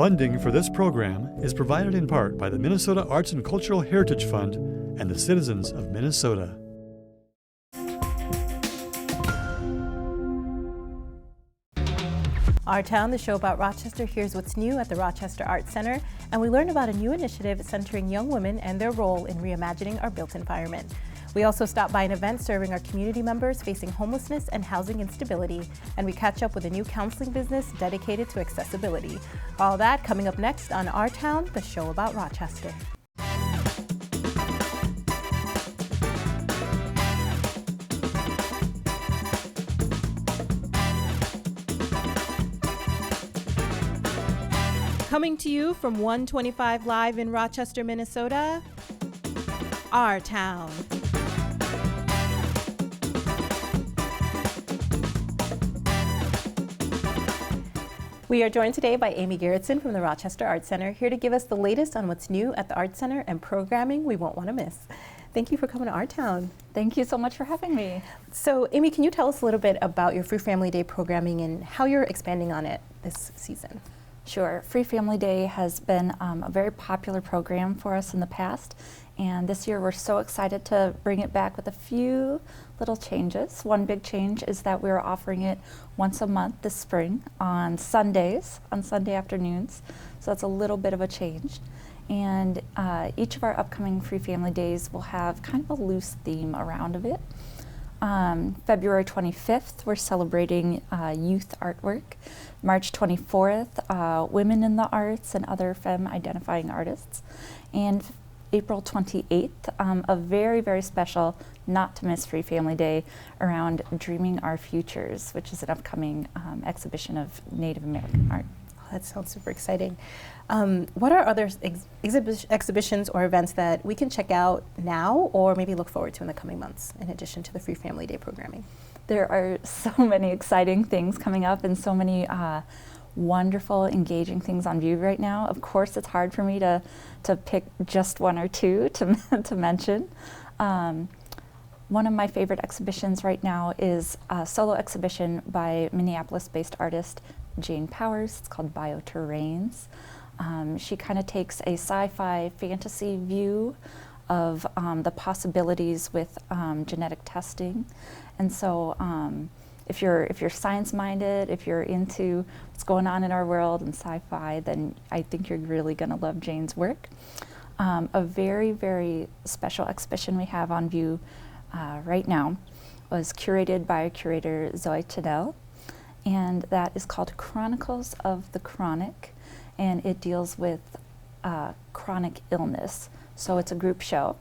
Funding for this program is provided in part by the Minnesota Arts and Cultural Heritage Fund and the citizens of Minnesota. Our Town, the show about Rochester, here's what's new at the Rochester Art Center, and we learn about a new initiative centering young women and their role in reimagining our built environment. We also stop by an event serving our community members facing homelessness and housing instability, and we catch up with a new counseling business dedicated to accessibility. All that coming up next on Our Town, the show about Rochester. Coming to you from 125 Live in Rochester, Minnesota, Our Town. We are joined today by Amy Garretson from the Rochester Art Center, here to give us the latest on what's new at the Art Center and programming we won't want to miss. Thank you for coming to Our Town. Thank you so much for having me. So, Amy, can you tell us a little bit about your Free Family Day programming and how you're expanding on it this season? Sure. Free Family Day has been a very popular program for us in the past, and this year we're so excited to bring it back with a few little changes. One big change is that we're offering it once a month this spring on Sundays, on Sunday afternoons, so that's a little bit of a change. And each of our upcoming Free Family Days will have kind of a loose theme around of it. February 25th, we're celebrating youth artwork. March 24th, women in the arts and other femme-identifying artists. And April 28th, a very, very special, not-to-miss Free Family Day around Dreaming Our Futures, which is an upcoming exhibition of Native American art. Oh, that sounds super exciting. What are other exhibitions or events that we can check out now or maybe look forward to in the coming months, in addition to the Free Family Day programming? There are so many exciting things coming up and so many wonderful, engaging things on view right now. Of course, it's hard for me to pick just one or two to mention. One of my favorite exhibitions right now is a solo exhibition by Minneapolis-based artist Jane Powers. It's called Bioterrains. She kind of takes a sci-fi fantasy view of the possibilities with genetic testing. And so if you're science-minded, if you're into what's going on in our world and sci-fi, then I think you're really going to love Jane's work. A very, very special exhibition we have on view right now was curated by curator Zoe Tidell, and that is called Chronicles of the Chronic, and it deals with chronic illness. So it's a group show,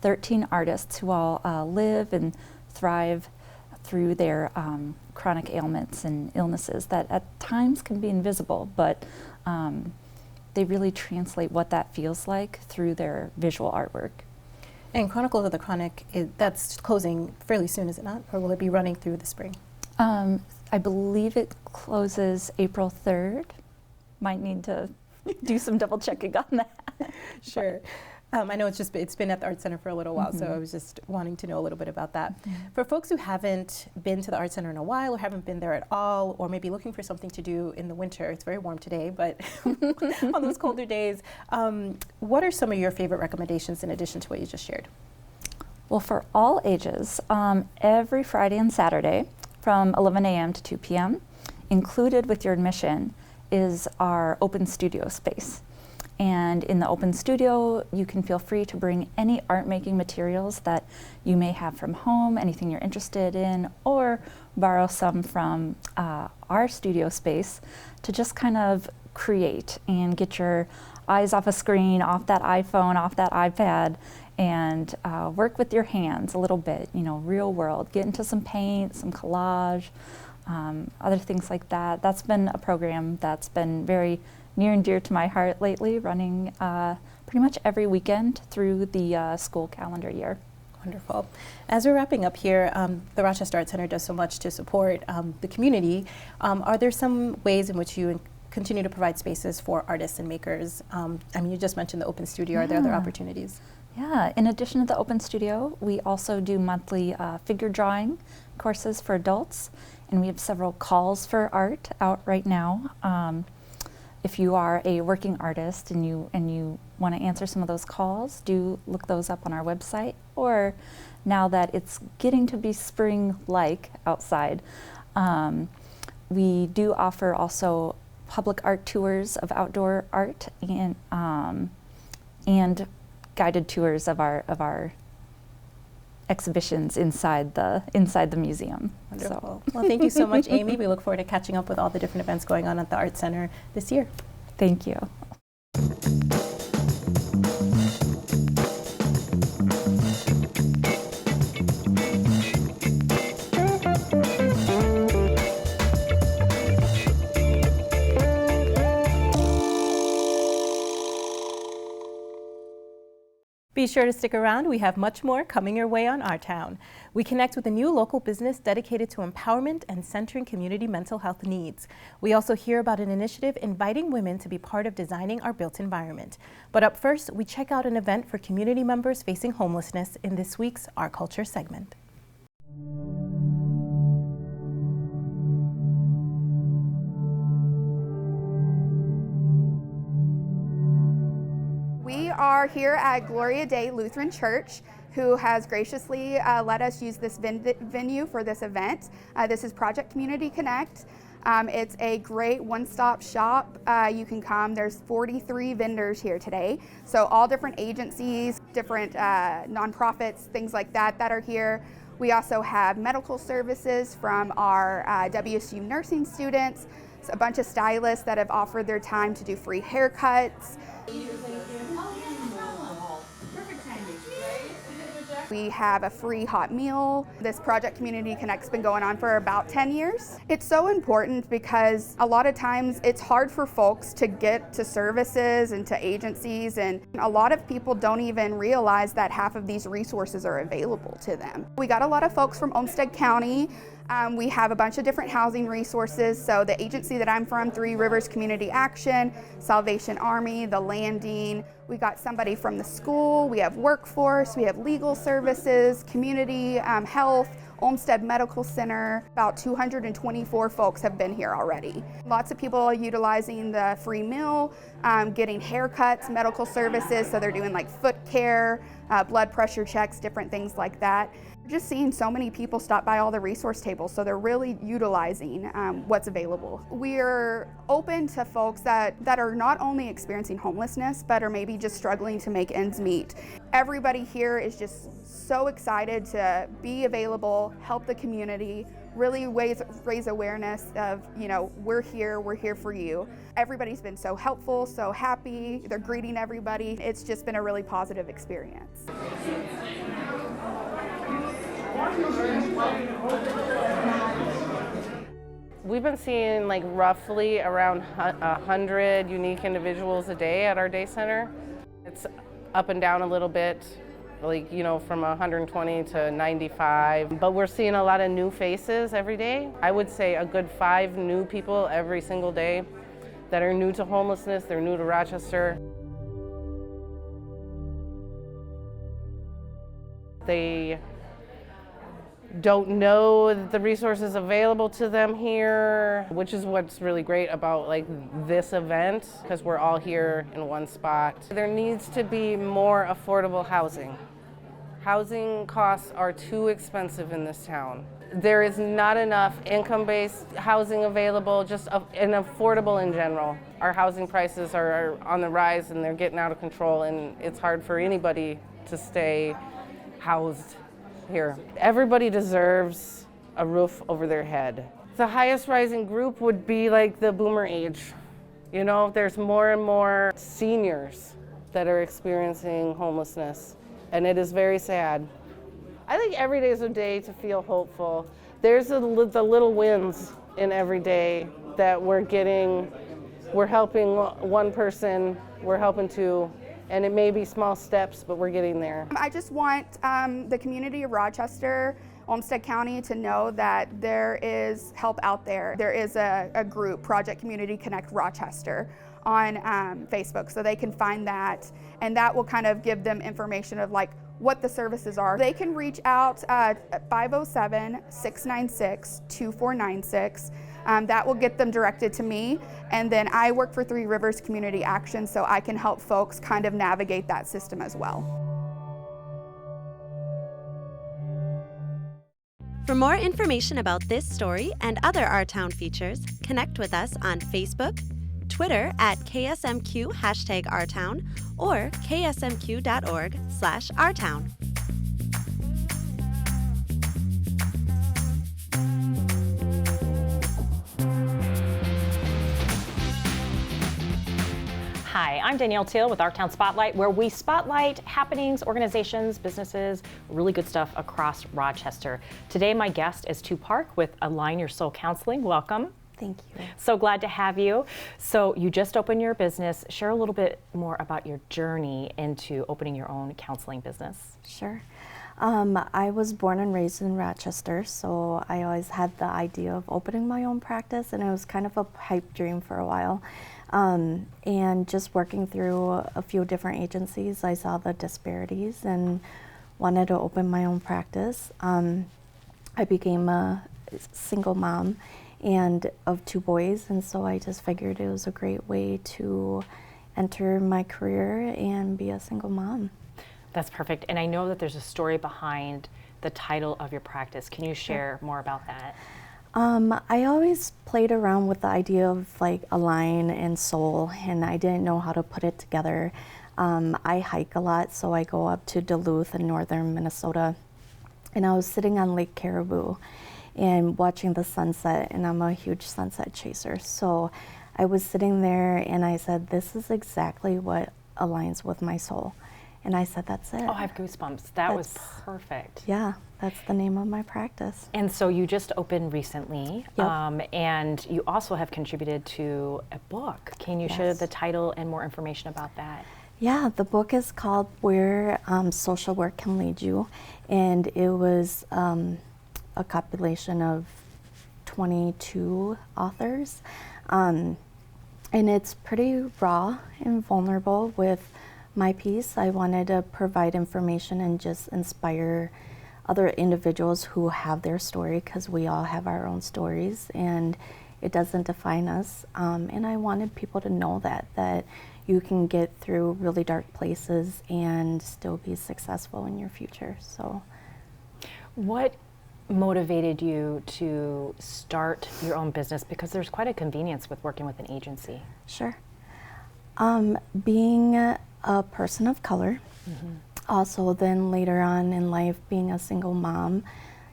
13 artists who all live and thrive through their chronic ailments and illnesses that at times can be invisible, but they really translate what that feels like through their visual artwork. And Chronicles of the Chronic, that's closing fairly soon, is it not? Or will it be running through the spring? I believe it closes April 3rd. Might need to do some double checking on that. Sure. I know it's been at the Art Center for a little while, so I was just wanting to know a little bit about that. For folks who haven't been to the Art Center in a while or haven't been there at all, or maybe looking for something to do in the winter, it's very warm today, but on those colder days, what are some of your favorite recommendations in addition to what you just shared? Well, for all ages, every Friday and Saturday from 11 a.m. to 2 p.m., included with your admission is our open studio space. And in the open studio, you can feel free to bring any art making materials that you may have from home, anything you're interested in, or borrow some from our studio space to just kind of create and get your eyes off a screen, off that iPhone, off that iPad, and work with your hands a little bit, real world. Get into some paint, some collage, other things like that. That's been a program that's been very near and dear to my heart lately, running pretty much every weekend through the school calendar year. Wonderful. As we're wrapping up here, the Rochester Art Center does so much to support the community. Are there some ways in which you continue to provide spaces for artists and makers? You just mentioned the open studio. Are there other opportunities? Yeah, in addition to the open studio, we also do monthly figure drawing courses for adults, and we have several calls for art out right now. if you are a working artist and you want to answer some of those calls, do look those up on our website. Or now that it's getting to be spring-like outside, we do offer also public art tours of outdoor art and guided tours of our exhibitions inside the museum. Wonderful. Well, thank you so much, Amy. We look forward to catching up with all the different events going on at the Art Center this year. Thank you. Be sure to stick around. We have much more coming your way on Our Town. We connect with a new local business dedicated to empowerment and centering community mental health needs. We also hear about an initiative inviting women to be part of designing our built environment. But up first, we check out an event for community members facing homelessness in this week's Our Culture segment. We are here at Gloria Day Lutheran Church, who has graciously let us use this venue for this event. This is Project Community Connect. It's a great one-stop shop. You can come. There's 43 vendors here today. So all different agencies, different nonprofits, things like that are here. We also have medical services from our WSU nursing students. So a bunch of stylists that have offered their time to do free haircuts. We have a free hot meal. This Project Community Connect's been going on for about 10 years. It's so important because a lot of times it's hard for folks to get to services and to agencies, and a lot of people don't even realize that half of these resources are available to them. We got a lot of folks from Olmsted County. We have a bunch of different housing resources. So the agency that I'm from, Three Rivers Community Action, Salvation Army, The Landing. We got somebody from the school. We have workforce. We have legal services, community health, Olmsted Medical Center. About 224 folks have been here already. Lots of people are utilizing the free meal, getting haircuts, medical services. So they're doing like foot care, blood pressure checks, different things like that. Just seeing so many people stop by all the resource tables, so they're really utilizing what's available. We're open to folks that are not only experiencing homelessness, but are maybe just struggling to make ends meet. Everybody here is just so excited to be available, help the community, really raise awareness of, we're here for you. Everybody's been so helpful, so happy, they're greeting everybody. It's just been a really positive experience. We've been seeing roughly around 100 unique individuals a day at our day center. It's up and down a little bit, from 120 to 95, but we're seeing a lot of new faces every day. I would say a good 5 new people every single day that are new to homelessness, they're new to Rochester. They don't know the resources available to them here, which is what's really great about this event, because we're all here in one spot. There needs to be more affordable housing. Housing costs are too expensive in this town. There is not enough income-based housing available, and affordable in general. Our housing prices are on the rise and they're getting out of control, and it's hard for anybody to stay housed here. Everybody deserves a roof over their head. The highest rising group would be the boomer age. There's more and more seniors that are experiencing homelessness, and it is very sad. I think every day is a day to feel hopeful. There's the little wins in every day that we're getting. We're helping one person, we're helping 2. And it may be small steps, but we're getting there. I just want the community of Rochester, Olmsted County, to know that there is help out there. There is a group, Project Community Connect Rochester, on Facebook, so they can find that, and that will kind of give them information of what the services are. They can reach out at 507-696-2496. That will get them directed to me, and then I work for Three Rivers Community Action, so I can help folks kind of navigate that system as well. For more information about this story and other Our Town features, connect with us on Facebook, Twitter at KSMQ #OurTown, or ksmq.org/OurTown. Hi, I'm Danielle Teal with Our Town Spotlight, where we spotlight happenings, organizations, businesses, really good stuff across Rochester. Today, my guest is Tu Park with Align Your Soul Counseling. Welcome. Thank you. So glad to have you. So you just opened your business. Share a little bit more about your journey into opening your own counseling business. Sure. I was born and raised in Rochester, so I always had the idea of opening my own practice, and it was kind of a pipe dream for a while. And just working through a few different agencies, I saw the disparities and wanted to open my own practice. I became a single mom and of 2 boys, and so I just figured it was a great way to enter my career and be a single mom. That's perfect. And I know that there's a story behind the title of your practice. Can you share more about that? I always played around with the idea of like align and soul, and I didn't know how to put it together. I hike a lot, so I go up to Duluth in northern Minnesota, and I was sitting on Lake Caribou and watching the sunset, and I'm a huge sunset chaser. So I was sitting there and I said, this is exactly what aligns with my soul. And I said, that's it. Oh, I have goosebumps. That was perfect. Yeah, that's the name of my practice. And so you just opened recently, Yep. and you also have contributed to a book. Can you share Yes. the title and more information about that? Yeah, the book is called Where Social Work Can Lead You, and it was a compilation of 22 authors. And it's pretty raw and vulnerable with my piece. I wanted to provide information and just inspire other individuals who have their story, because we all have our own stories and it doesn't define us. And I wanted people to know that you can get through really dark places and still be successful in your future. So, What motivated you to start your own business? Because there's quite a convenience with working with an agency. sure. Being a person of color, also then later on in life being a single mom,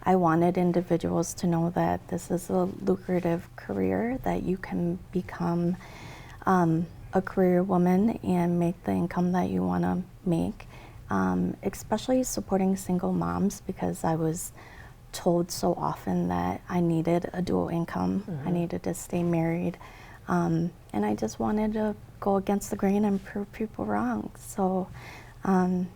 I wanted individuals to know that this is a lucrative career, that you can become a career woman and make the income that you want to make, especially supporting single moms, because I was told so often that I needed a dual income, I needed to stay married, and I just wanted to go against the grain and prove people wrong. So I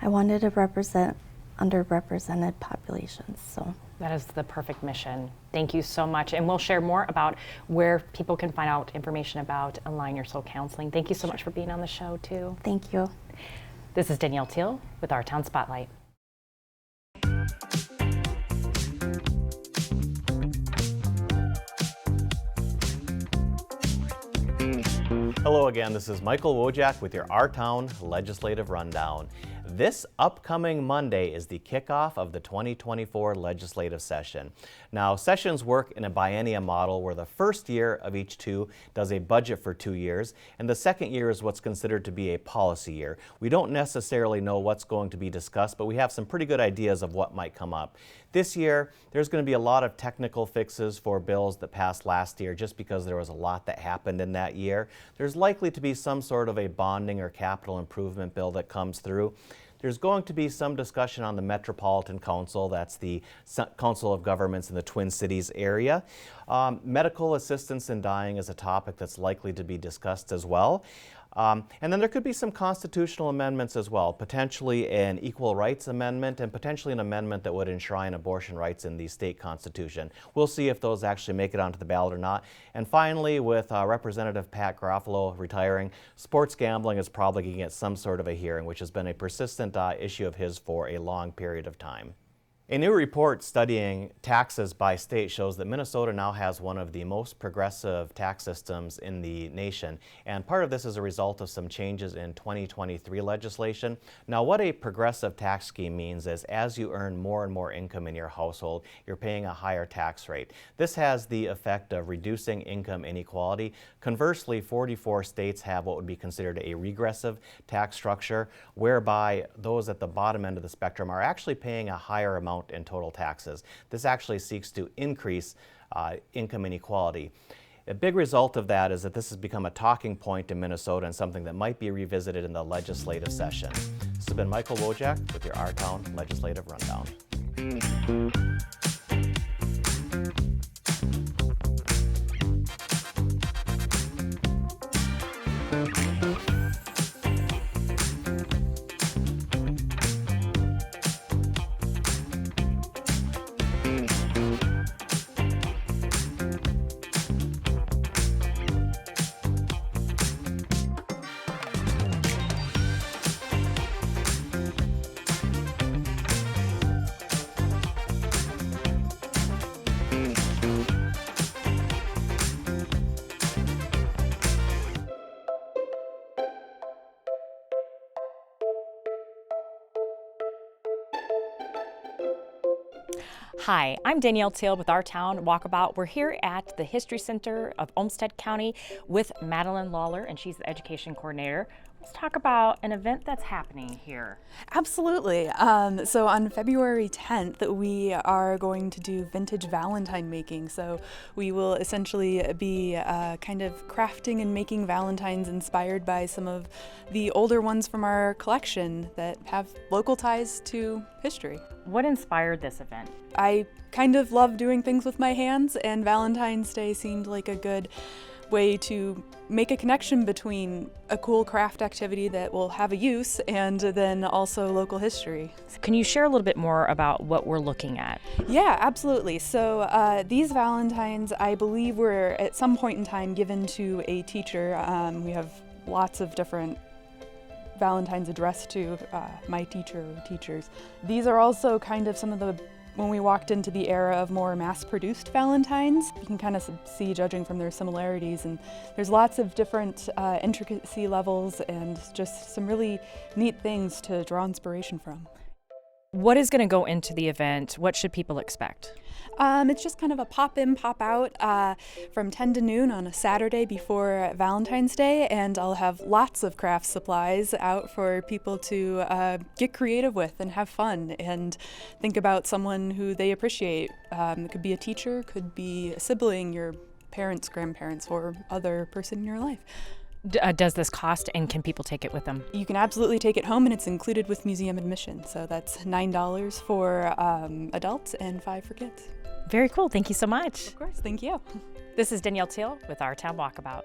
wanted to represent underrepresented populations. So That is the perfect mission. Thank you so much. And we'll share more about where people can find out information about Align Your Soul Counseling. Thank you so much for being on the show, too. thank you. This is Danielle Teal with Our Town Spotlight. Hello again, this is Michael Wojcik with your Our Town Legislative Rundown. This upcoming Monday is the kickoff of the 2024 legislative session. Now, sessions work in a biennium model where the first year of each 2 does a budget for 2 years, and the second year is what's considered to be a policy year. We don't necessarily know what's going to be discussed, but we have some pretty good ideas of what might come up. This year, there's going to be a lot of technical fixes for bills that passed last year just because there was a lot that happened in that year. There's likely to be some sort of a bonding or capital improvement bill that comes through. There's going to be some discussion on the Metropolitan Council, that's the Council of Governments in the Twin Cities area. Medical assistance in dying is a topic that's likely to be discussed as well. And then there could be some constitutional amendments as well, potentially an equal rights amendment and potentially an amendment that would enshrine abortion rights in the state constitution. We'll see if those actually make it onto the ballot or not. And finally, with Representative Pat Garofalo retiring, sports gambling is probably going to get some sort of a hearing, which has been a persistent issue of his for a long period of time. A new report studying taxes by state shows that Minnesota now has one of the most progressive tax systems in the nation. And part of this is a result of some changes in 2023 legislation. Now, what a progressive tax scheme means is as you earn more and more income in your household, you're paying a higher tax rate. This has the effect of reducing income inequality. Conversely, 44 states have what would be considered a regressive tax structure, whereby those at the bottom end of the spectrum are actually paying a higher amount in total taxes. This actually seeks to increase income inequality. A big result of that is that this has become a talking point in Minnesota and something that might be revisited in the legislative session. This has been Michael Wojcik with your Our Town Legislative Rundown. Hi, I'm Danielle Teal with Our Town Walkabout. We're here at the History Center of Olmsted County with Madeline Lawler, and she's the education coordinator. Let's talk about an event that's happening here. Absolutely. So on February 10th, we are going to do vintage Valentine making. So we will essentially be kind of crafting and making Valentines inspired by some of the older ones from our collection that have local ties to history. What inspired this event? I kind of love doing things with my hands, and Valentine's Day seemed like a good way to make a connection between a cool craft activity that will have a use and then also local history. Can you share a little bit more about what we're looking at? Yeah, absolutely. So these Valentines, I believe, were at some point in time given to a teacher. We have lots of different Valentines addressed to my teacher or teachers. These are also kind of some of the, when we walked into the era of more mass-produced Valentines, you can kind of see, judging from their similarities, and there's lots of different intricacy levels and just some really neat things to draw inspiration from. What is going to go into the event? What should people expect? It's just kind of a pop-in, pop-out from 10 to noon on a Saturday before Valentine's Day, and I'll have lots of craft supplies out for people to get creative with and have fun and think about someone who they appreciate. It could be a teacher, could be a sibling, your parents, grandparents, or other person in your life. Does this cost, and can people take it with them? You can absolutely take it home, and it's included with museum admission. So that's $9 for adults and $5 for kids. Very cool. Thank you so much. Of course. Thank you. This is Danielle Teal with Our Town Walkabout.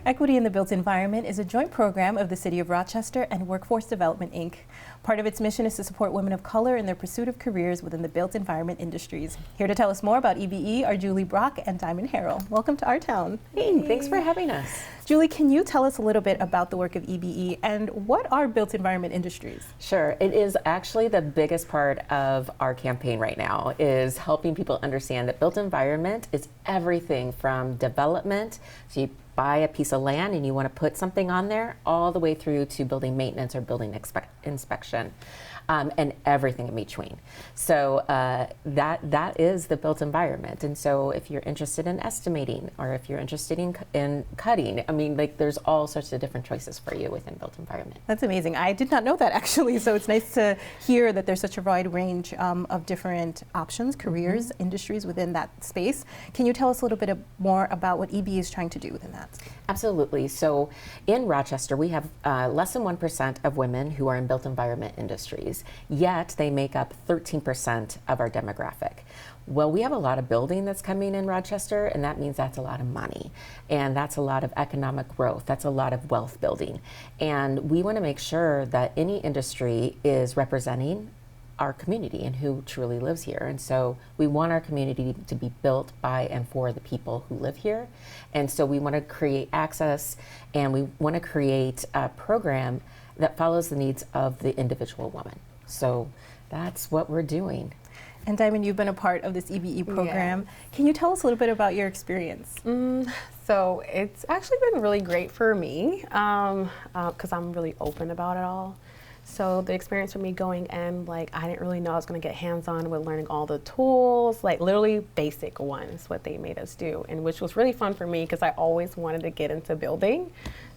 Equity in the Built Environment is a joint program of the City of Rochester and Workforce Development, Inc. Part of its mission is to support women of color in their pursuit of careers within the built environment industries. Here to tell us more about EBE are Julie Brock and Diamond Harriel. Welcome to Our Town. Hey, thanks for having us. Julie, can you tell us a little bit about the work of EBE and what are built environment industries? Sure. It is actually the biggest part of our campaign right now, is helping people understand that built environment is everything from development, so you buy a piece of land and you want to put something on there, all the way through to building maintenance or building inspection. And everything in between. So that is the built environment. And so if you're interested in estimating, or if you're interested in cutting, I mean, like, there's all sorts of different choices for you within built environment. That's amazing. I did not know that, actually. So it's nice to hear that there's such a wide range of different options, careers, industries within that space. Can you tell us a little bit more about what EBE is trying to do within that? Absolutely. So in Rochester, we have less than 1% of women who are in built environment industries. Yet they make up 13% of our demographic. Well, we have a lot of building that's coming in Rochester, and that means that's a lot of money, and that's a lot of economic growth, that's a lot of wealth building. And we want to make sure that any industry is representing our community and who truly lives here. And so we want our community to be built by and for the people who live here. And so we want to create access, and we want to create a program that follows the needs of the individual woman. So that's what we're doing. And Diamond, you've been a part of this EBE program. Yeah. Can you tell us a little bit about your experience? So it's actually been really great for me because I'm really open about it all. So the experience for me going in, like, I didn't really know I was going to get hands-on with learning all the tools, like literally basic ones, what they made us do, and which was really fun for me because I always wanted to get into building.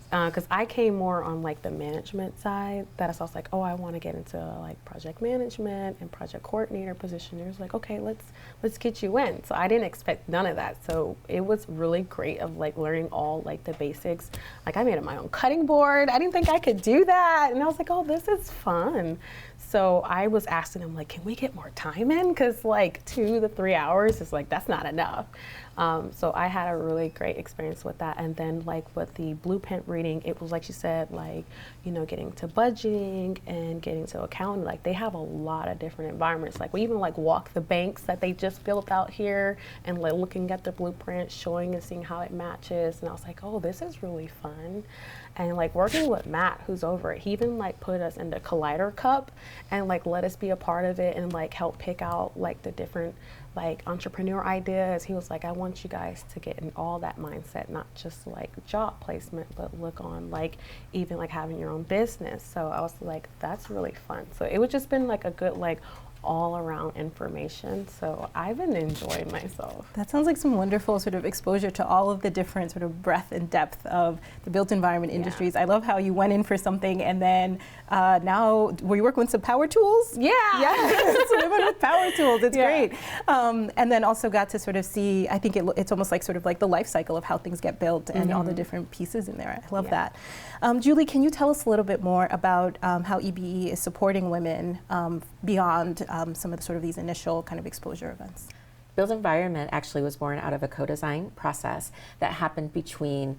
Because I came more on like the management side, that I was like, oh, I want to get into like project management and project coordinator position. It was like, okay, let's get you in. So I didn't expect none of that. So it was really great of like learning all like the basics. Like I made my own cutting board. I didn't think I could do that, and I was like, oh, this is fun. So I was asking them, like, can we get more time in? Because like 2 to 3 hours is like, that's not enough. So I had a really great experience with that. And then like with the blueprint reading, it was like she said, like, you know, getting to budgeting and getting to accounting. Like they have a lot of different environments. Like we even like walk the banks that they just built out here and like looking at the blueprint, showing and seeing how it matches. And I was like, oh, this is really fun. And like working with Matt, who's over it, he even like put us in the Collider Cup and like let us be a part of it and like help pick out like the different like entrepreneur ideas. He was like, I want you guys to get in all that mindset, not just like job placement, but look on like even like having your own business. So I was like, that's really fun. So it was just been like a good like all around information. So I've been enjoying myself. That sounds like some wonderful sort of exposure to all of the different sort of breadth and depth of the built environment industries. I love how you went in for something and then now were you working with some power tools? Yeah. Yes, women with power tools. It's great. And then also got to sort of see, I think it's almost like sort of like the life cycle of how things get built and all the different pieces in there. I love that. Julie, can you tell us a little bit more about how EBE is supporting women beyond some of the sort of these initial kind of exposure events? Built Environment actually was born out of a co-design process that happened between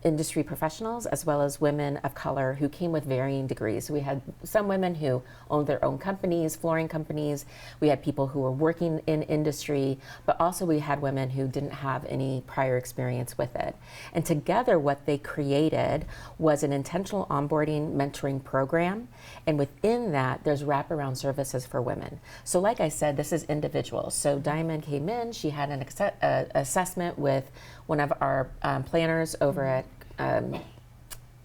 industry professionals as well as women of color who came with varying degrees. So we had some women who owned their own companies, flooring companies. We had people who were working in industry, but also we had women who didn't have any prior experience with it. And together what they created was an intentional onboarding mentoring program. And within that, there's wraparound services for women. So like I said, this is individual. So Diamond came in, she had an assessment with one of our planners over at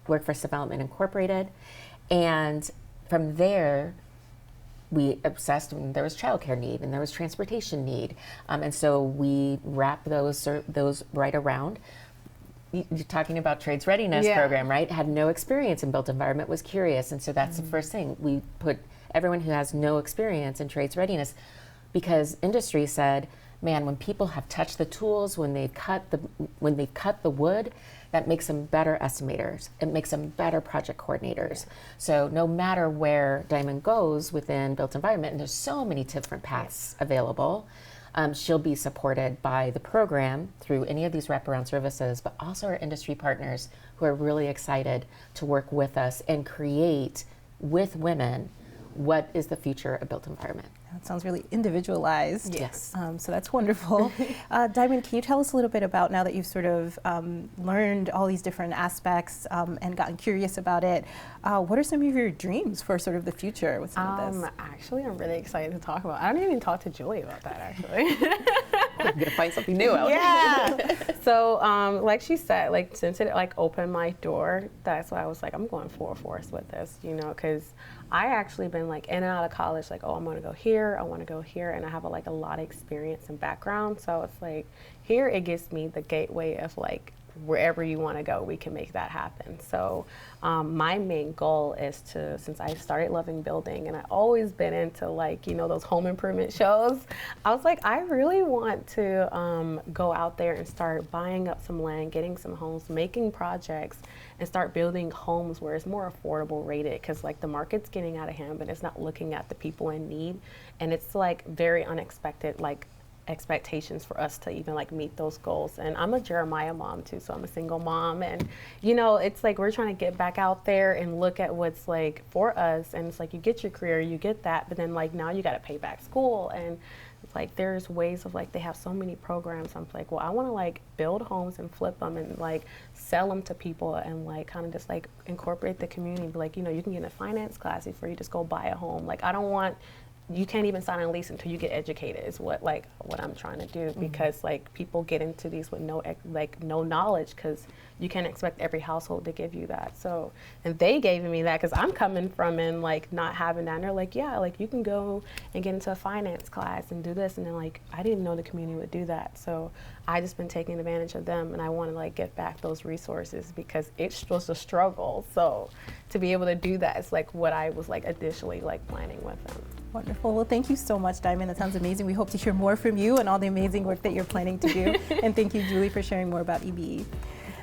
Workforce Development Incorporated, and from there we assessed, and there was childcare need and there was transportation need, and so we wrapped those right around. You're talking about trades readiness program, right? Had no experience in built environment, was curious, and so that's the first thing. We put everyone who has no experience in trades readiness, because industry said, man, when people have touched the tools, when they've cut the wood, that makes them better estimators. It makes them better project coordinators. So no matter where Diamond goes within built environment, and there's so many different paths available, she'll be supported by the program through any of these wraparound services, but also our industry partners who are really excited to work with us and create with women what is the future of built environment. That sounds really individualized. Yes. So that's wonderful. Diamond, can you tell us a little bit about, now that you've sort of learned all these different aspects and gotten curious about it, what are some of your dreams for sort of the future with some of this? Actually, I'm really excited to talk about. I don't even talk to Julie about that, actually. I'm gonna find something new out. Yeah. So, like she said, like since it like opened my door, that's why I was like, I'm going full force with this, you know, because I actually been like in and out of college, like, oh, I'm gonna go here, I wanna go here, and I have a lot of experience and background. So it's like, here it gives me the gateway of like, wherever you wanna go, we can make that happen. So my main goal is to, since I started loving building and I always been into like, you know, those home improvement shows, I was like, I really want to go out there and start buying up some land, getting some homes, making projects, and start building homes where it's more affordable rated, because like the market's getting out of hand, but it's not looking at the people in need, and it's like very unexpected, like expectations for us to even like meet those goals. And I'm a Jeremiah mom too, so I'm a single mom, and you know, it's like we're trying to get back out there and look at what's like for us. And it's like you get your career, you get that, but then like now you got to pay back school, and it's like there's ways of like they have so many programs. I'm like, well, I want to like build homes and flip them and like sell them to people and like kind of just like incorporate the community. Like, you know, you can get in a finance class before you just go buy a home. Like, I don't want, you can't even sign a lease until you get educated is what I'm trying to do, because like people get into these with no knowledge, because you can't expect every household to give you that. So, and they gave me that because I'm coming from and like not having that, and they're like, yeah, like you can go and get into a finance class and do this, and then like I didn't know the community would do that. So I just been taking advantage of them, and I want to like get back those resources because it was a struggle. So to be able to do that is like what I was like additionally like planning with them. Wonderful. Well, thank you so much, Diamond. That sounds amazing. We hope to hear more from you and all the amazing work that you're planning to do. And thank you, Julie, for sharing more about EBE.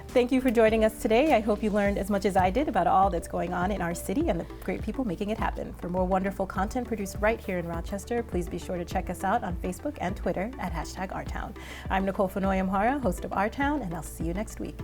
Thank you for joining us today. I hope you learned as much as I did about all that's going on in our city and the great people making it happen. For more wonderful content produced right here in Rochester, please be sure to check us out on Facebook and Twitter at #OurTown. I'm Nicole Fenoy-Amhara, host of Our Town, and I'll see you next week.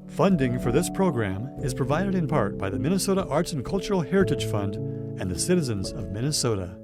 Funding for this program is provided in part by the Minnesota Arts and Cultural Heritage Fund and the citizens of Minnesota.